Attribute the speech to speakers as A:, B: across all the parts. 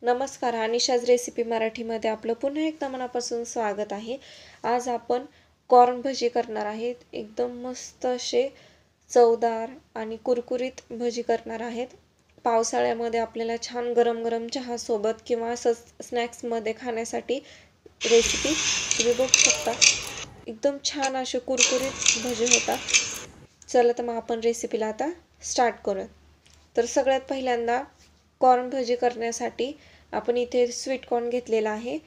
A: नमस्कार, अनिशाज रेसिपी मराठीमध्ये आपलं पुन्हा एकदा मनापासून स्वागत आहे। आज आपण कॉर्न भजी करणार आहेत। एकदम मस्त असे चवदार आणि कुरकुरीत भजी करणार आहेत। पावसाळ्यामध्ये आपल्याला छान गरम गरम चहा सोबत किंवा असंच स्नॅक्समध्ये खाण्यासाठी रेसिपी तुम्ही बघू शकता। एकदम छान असे कुरकुरीत भजी होतात। चला तर मग आपण रेसिपीला आता स्टार्ट करूया। तर सगळ्यात पहिल्यांदा कॉर्न भजी करण्यासाठी आपण इथे स्वीट कॉर्न घेतलेला आहे।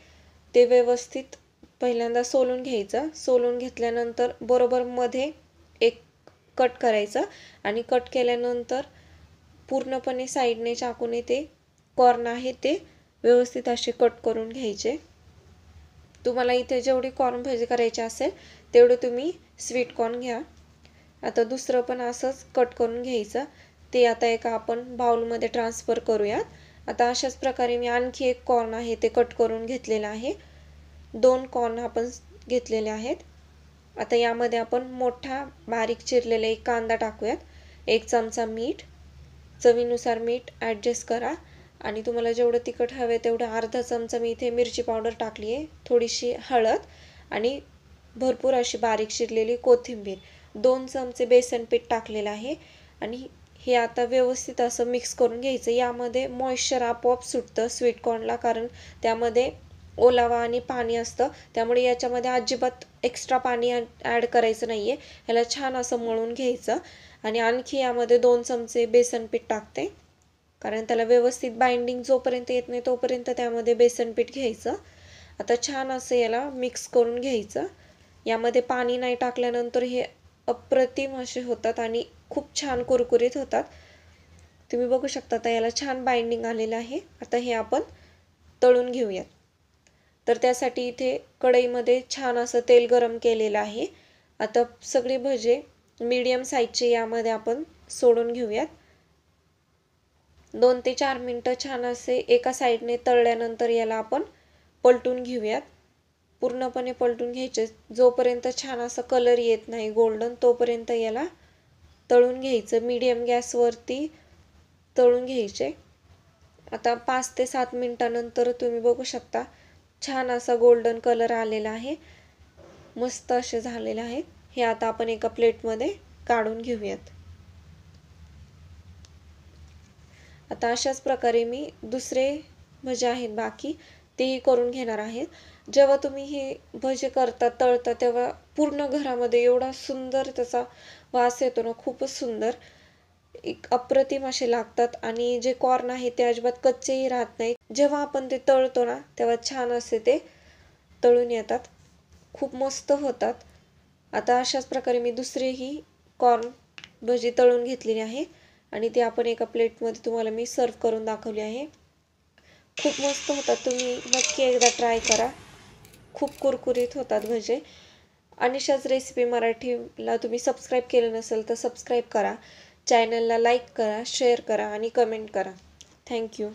A: ते व्यवस्थित पहिल्यांदा सोलून घ्यायचं। सोलून घेतल्यानंतर बरोबर मध्ये एक कट करायचं आणि कट केल्यानंतर पूर्णपणे साइडने चाकूने ते कॉर्न आहे ते व्यवस्थित असे कट करून घ्यायचे। तुम्हाला इथे जेवढी कॉर्न भजी करायची असेल तेवढे तुम्ही स्वीट कॉर्न घ्या। आता दुसरं पण असंच कट करून घ्यायचं। ते आता एका आपण बाउलमध्ये ट्रान्सफर करूया। आता अशाच प्रकारे मी आणखी एक कॉर्न आहे ते कट करून घेतलेला आहे। 2 कॉर्न आपण घेतलेले आहेत। आता यामध्ये आपण मोठा बारीक चिरलेला एक कांदा टाकूयात। 1 चमचा मीठ, चवीनुसार मीठ ॲडजस्ट करा आणि तुम्हाला जेवढं तिखट हवे तेवढं अर्धा चमचा मी इथे मिरची पावडर टाकली आहे। थोडीशी हळद आणि भरपूर अशी बारीक चिरलेली कोथिंबीर, 2 चमचे बेसन पीठ टाकलेलं आहे आणि हे आता व्यवस्थित असं मिक्स करून घ्यायचं। यामध्ये मॉइश्चर आपोआप सुटतं स्वीट कॉर्नला, कारण त्यामध्ये ओलावा आणि पाणी असतं, त्यामुळे याच्यामध्ये अजिबात एक्स्ट्रा पाणी ॲड करायचं नाहीये। ह्याला छान असं मळून घ्यायचं आणि आणखी यामध्ये 2 चमचे बेसन पीठ टाकते, कारण त्याला व्यवस्थित बाइंडिंग जोपर्यंत येत नाही तोपर्यंत त्यामध्ये बेसन पीठ घ्यायचं। आता छान असं याला मिक्स करून घ्यायचं। यामध्ये पाणी नाही टाकल्यानंतर हे अप्रतिम असे होतात आणि खूप छान कुरकुरीत होतात। तुम्ही बघू शकता आता याला छान बाइंडिंग आलेलं आहे। आता हे आपण तळून घेऊयात। तर त्यासाठी इथे कढईमध्ये छान असं तेल गरम केलेलं आहे। आता सगळे भजे मीडियम साईजचे यामध्ये आपण सोडून घेऊयात। 2 ते 4 मिनिटं छान असे एका साईडने तळल्यानंतर याला आपण पलटून घेऊयात। पूर्णपणे पलटून घ्यायचे। जोपर्यंत छान असा कलर येत नाही गोल्डन तोपर्यंत याला तळून घ्यायचं। मीडियम गॅसवरती तळून घ्यायचे। आता 5 ते 7 मिनिटांनंतर तुम्ही बघू शकता छान असा गोल्डन कलर आलेला आहे। मस्त असे झालेले आहेत। हे आता आपण एका प्लेटमध्ये काढून घेऊयात। आता अशाच प्रकारे मी दुसरे भजे आहेत बाकी तेही करून घेणार आहे। जेव्हा तुम्ही हे भजे करता तळता तेव्हा पूर्ण घरामध्ये एवढा सुंदर त्याचा वास येतो ना, खूपच सुंदर, एक अप्रतिम असे लागतात आणि जे कॉर्न आहे ते अजिबात कच्चेही राहत नाही। जेव्हा आपण ते तळतो ना तेव्हा छान असे ते तळून येतात, खूप मस्त होतात। आता अशाच प्रकारे मी दुसरेही कॉर्न भजी तळून घेतलेली आहे आणि ते आपण एका प्लेटमध्ये तुम्हाला मी सर्व करून दाखवली आहे। खूप मस्त होतात, तुम्ही नक्की एकदा ट्राय करा। खूप कुरकुरीत होतात भजे। अनिशाज रेसिपी मराठीला तुम्ही सबस्क्राईब केलं नसेल तर सबस्क्राईब करा, चॅनलला लाईक करा, शेअर करा आणि कमेंट करा। थँक्यू।